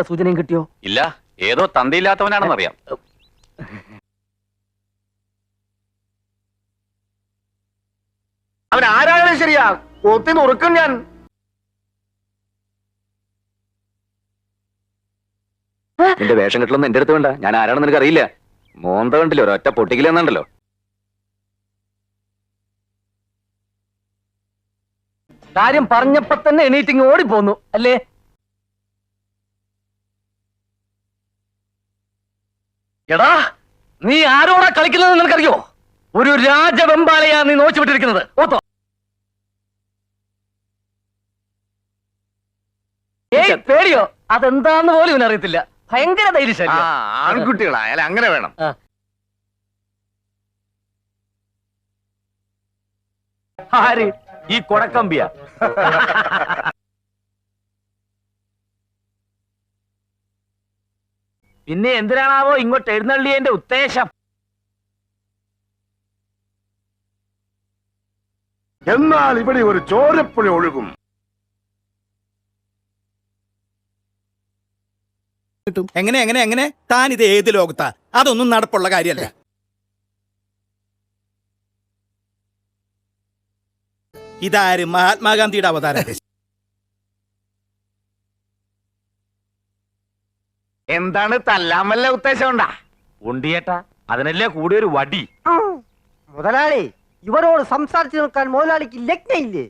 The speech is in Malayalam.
വല്ല സൂചനയും കിട്ടിയോ? ഇല്ല, ഏതോ തന്തയില്ലാത്തവനാണെന്നറിയാം. അവൻ ആരായാലും ശരിയാ, കൊത്തി നുറുക്കും ഞാൻ. നിന്റെ വേഷം കെട്ടലൊന്നും എന്റെ അടുത്ത് വേണ്ട. ഞാൻ ആരാണെന്ന് നിനക്ക് അറിയില്ല. മോന്ത കണ്ടില്ലോ, ഒരൊറ്റ പൊട്ടിക്കില്ലെന്നുണ്ടല്ലോ. കാര്യം പറഞ്ഞപ്പോ തന്നെ എണീറ്റിങ് ഓടിപ്പോന്നു അല്ലേ? എടാ, നീ ആരോടാ കളിക്കുന്നത് നിനക്കറിയോ? ഒരു രാജവെമ്പാലയാ നീ നോച്ചു വിട്ടിരിക്കുന്നത്. ഓത്തോ ഏയ് പേടിയോ? അതെന്താന്ന് പോലും ഇവനറിയത്തില്ല. ഭയങ്കര ധൈര്യശാലി. ആൺകുട്ടികളായാൽ അങ്ങനെ വേണം. ആര്? ഈ കൊടക്കമ്പിയ. പിന്നെ എന്തിനാണാവോ ഇങ്ങോട്ട് എഴുന്നള്ളിയതിന്റെ ഉദ്ദേശം? എന്നാൽ ഇവിടെ ഒരു ചോരപ്പുഴ ഒഴുകും. എങ്ങനെ എങ്ങനെ എങ്ങനെ താൻ ഇത് ഏത് ലോകത്താ? അതൊന്നും നടപ്പുള്ള കാര്യമല്ല. ഇതാര്? മഹാത്മാഗാന്ധിയുടെ അവതാരം. എന്താണ് തല്ലാൻ വല്ല ഉദ്ദേശം ഉണ്ടാ? ഉണ്ടിയേട്ടാ, അതിനല്ലേ കൂടിയൊരു വടി. മുതലാളി, ഇവരോട് സംസാരിച്ചു നിൽക്കാൻ മുതലാളിക്ക് ലഗ്നയില്ലേ?